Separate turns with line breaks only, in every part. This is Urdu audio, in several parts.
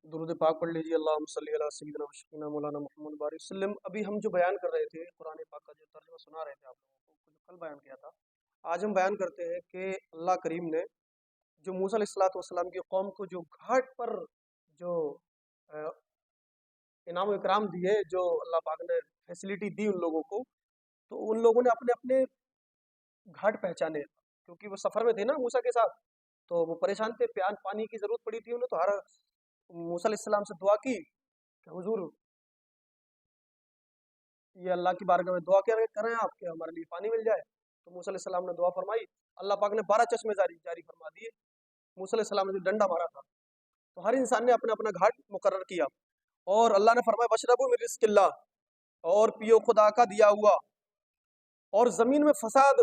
درود پاک پڑھ لیجیے۔ اللہم صلی علی سیدنا و شفیعنا مولانا محمد بارک وسلم۔ ابھی ہم جو بیان کر رہے تھے قرآن پاک کا جو ترجمہ سنا رہے تھے آپ لوگوں کو، جو کل بیان کیا تھا، آج ہم بیان کرتے ہیں کہ اللہ کریم نے جو موسیٰ علیہ الصلوۃ والسلام کی قوم کو جو گھاٹ پر جو انعام و اکرام دیے، جو اللہ پاک نے فیسلٹی دی ان لوگوں کو، تو ان لوگوں نے اپنے اپنے گھاٹ پہچانے، کیونکہ وہ سفر میں تھے نا موسیٰ کے ساتھ، تو وہ پریشان تھے، پانی کی ضرورت پڑی تھی انہیں، تو ہر موسیٰ علیہ السلام سے دعا کی کہ حضور یہ اللہ کی بارگاہ میں دعا کریں آپ کہ ہمارے لیے پانی مل جائے۔ تو موسیٰ علیہ السلام نے دعا فرمائی، اللہ پاک نے 12 چشمے جاری فرما دیے۔ موسیٰ علیہ السلام نے جو ڈنڈا مارا تھا، تو ہر انسان نے اپنا اپنا گھاٹ مقرر کیا، اور اللہ نے فرمایا وَاشْرَبُوا مِن رِزْقِ اللَّهِ، اور پیو خدا کا دیا ہوا، اور زمین میں فساد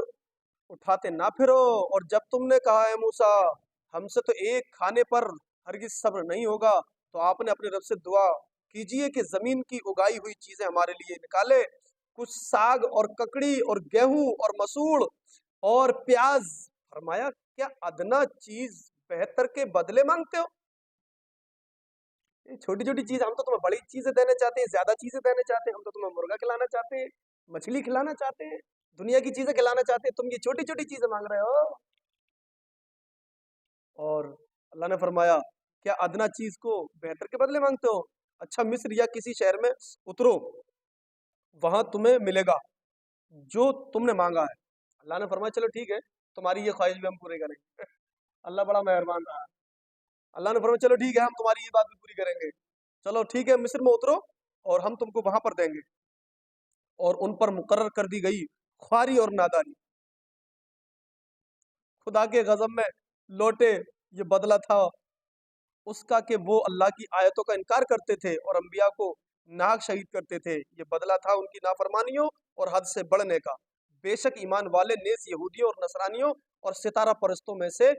اٹھاتے نہ پھرو، اور جب تم نے کہا ہے موسیٰ ہم سے تو ایک کھانے پر ہرگز صبر نہیں ہوگا، تو آپ نے اپنے رب سے دعا کیجئے کہ زمین کی اگائی ہوئی چیزیں ہمارے لیے نکالے، کچھ ساگ اور ککڑی اور گیہوں اور مسوڑ اور پیاز۔ فرمایا کیا ادنا چیز بہتر کے بدلے مانگتے ہو؟ چھوٹی چھوٹی چیز، ہم تو تمہیں بڑی چیزیں دینے چاہتے ہیں، زیادہ چیزیں دینے چاہتے ہیں، ہم تو تمہیں مرغا کھلانا چاہتے ہیں، مچھلی کھلانا چاہتے ہیں، دنیا کی چیزیں کھلانا چاہتے ہیں، تم یہ چھوٹی چھوٹی چیزیں مانگ رہے ہو۔ اور اللہ نے فرمایا کیا ادنا چیز کو بہتر کے بدلے مانگتے ہو؟ اچھا مصر یا کسی شہر میں اترو، وہاں تمہیں ملے گا جو تم نے مانگا ہے۔ اللہ نے فرمایا چلو ٹھیک ہے، تمہاری یہ خواہش بھی ہم پورے کریں گے۔ اللہ بڑا مہربان رہا۔ اللہ نے فرمایا چلو ٹھیک ہے، ہم تمہاری یہ بات بھی پوری کریں گے، چلو ٹھیک ہے مصر میں اترو اور ہم تم کو وہاں پر دیں گے۔ اور ان پر مقرر کر دی گئی خواری اور نادانی، خدا کے غضب میں لوٹے، یہ بدلہ تھا اس کا کہ وہ اللہ کی آیتوں کا انکار کرتے تھے اور انبیاء کو ناحق شہید کرتے تھے، یہ بدلہ تھا ان کی نافرمانیوں اور حد سے بڑھنے کا۔ بے شک ایمان والے نیز یہودیوں اور نصرانیوں اور ستارہ پرستوں میں سے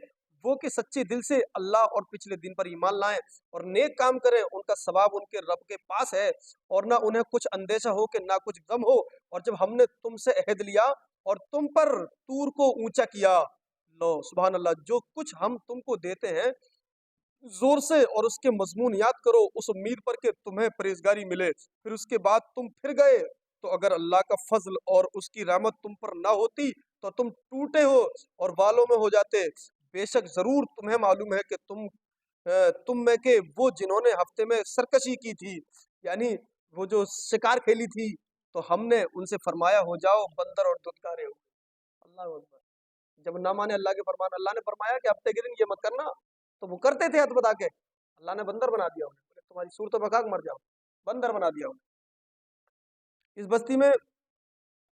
وہ کہ سچے دل سے اللہ اور پچھلے دن پر ایمان لائیں اور نیک کام کریں، ان کا ثواب ان کے رب کے پاس ہے، اور نہ انہیں کچھ اندیشہ ہو کہ نہ کچھ غم ہو۔ اور جب ہم نے تم سے عہد لیا اور تم پر طور کو اونچا کیا، لو سبحان اللہ، جو کچھ ہم تم کو دیتے ہیں زور سے اور اس کے مضمون یاد کرو، اس امید پر کہ تمہیں پرہیزگاری ملے، پھر اس کے بعد تم پھر گئے، تو اگر اللہ کا فضل اور اس کی رحمت تم پر نہ ہوتی تو تم ٹوٹے ہو اور بالوں میں ہو جاتے۔ بے شک ضرور تمہیں معلوم ہے کہ تم میں کے وہ جنہوں نے ہفتے میں سرکشی کی تھی، یعنی وہ جو شکار کھیلی تھی، تو ہم نے ان سے فرمایا ہو جاؤ بندر اور دھتکارے ہو۔ اللہ اکبر، جب نہ مانے اللہ کے فرمان، اللہ نے فرمایا کہ ہفتے کے دن یہ مت کرنا، تو وہ کرتے تھے حد بتا کے، اللہ نے بندر بنا دیا انہیں، بولے تمہاری صورت بخاک مر جاؤ، بندر بنا دیا انہیں۔ اس بستی میں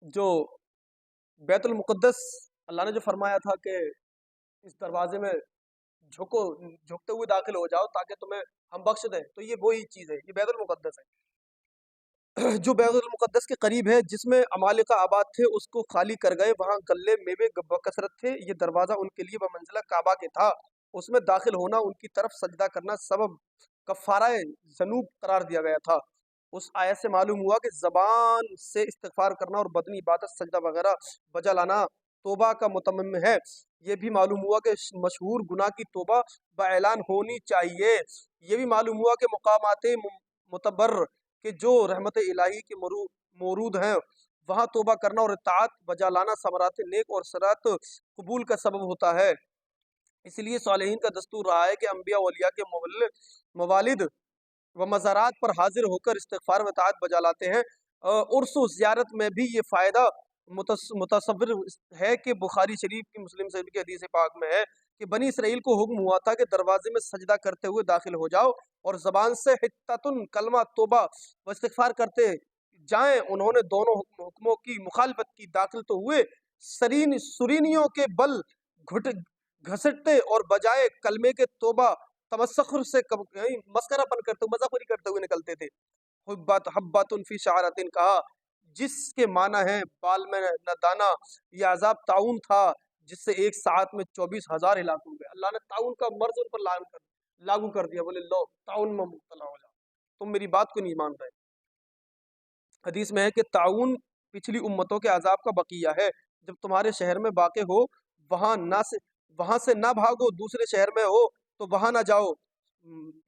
جو بیت المقدس اللہ نے جو فرمایا تھا کہ اس دروازے میں جھکتے ہوئے داخل ہو جاؤ تاکہ تمہیں ہم بخش دیں، تو یہ وہی چیز ہے، یہ بیت المقدس ہے جو بیت المقدس کے قریب ہے، جس میں عمالقہ آباد تھے، اس کو خالی کر گئے، وہاں غلے میوے بکثرت تھے، یہ دروازہ ان کے لیے بمنزلہ کعبہ کے تھا، اس میں داخل ہونا ان کی طرف سجدہ کرنا سبب کفارہ ذنوب قرار دیا گیا تھا۔ اس آیت سے معلوم ہوا کہ زبان سے استغفار کرنا اور بدنی عبادت سجدہ وغیرہ بجا لانا توبہ کا متمم ہے۔ یہ بھی معلوم ہوا کہ مشہور گناہ کی توبہ باعلان ہونی چاہیے۔ یہ بھی معلوم ہوا کہ مقامات متبر کہ جو رحمت الہی کے مورود ہیں، وہاں توبہ کرنا اور اطاعت بجا لانا ثمرات نیک اور سرات قبول کا سبب ہوتا ہے۔ اس لیے صالحین کا دستور رہا ہے کہ انبیاء و اولیاء کے موالد و مزارات پر حاضر ہو کر استغفار و اطاعت بجا لاتے ہیں۔ عرس و زیارت میں بھی یہ فائدہ متصور ہے کہ بخاری شریف کی مسلم شریف کی حدیث پاک میں ہے کہ بنی اسرائیل کو حکم ہوا تھا کہ دروازے میں سجدہ کرتے ہوئے داخل ہو جاؤ اور زبان سے حتتن کلمہ توبہ و استغفار کرتے جائیں۔ انہوں نے دونوں حکموں کی مخالفت کی، داخل تو ہوئے سرینیوں کے بل گھسٹتے اور بجائے کلمے کے توبہ تمسخر سے مسخرہ پن کرتے ہوئے، مذاق کرتے ہوئے نکلتے تھے۔ حبۃ فی شعرۃ کہا جس کے معنی ہے بال میں نہ دانا، یہ عذاب تعاون تھا جس سے ایک ساعت میں 24,000 ہلاک ہو گئے۔ اللہ نے تعاون کا مرض ان پر لاگو کر دیا، بولے لو تعاون میں مبتلا ہو جاؤ، تم میری بات کو نہیں مان رہے۔ حدیث میں ہے کہ تعاون پچھلی امتوں کے عذاب کا بقیہ ہے۔ جب تمہارے شہر میں واقع ہو وہاں سے نہ بھاگو، دوسرے شہر میں ہو تو وہاں نہ جاؤ،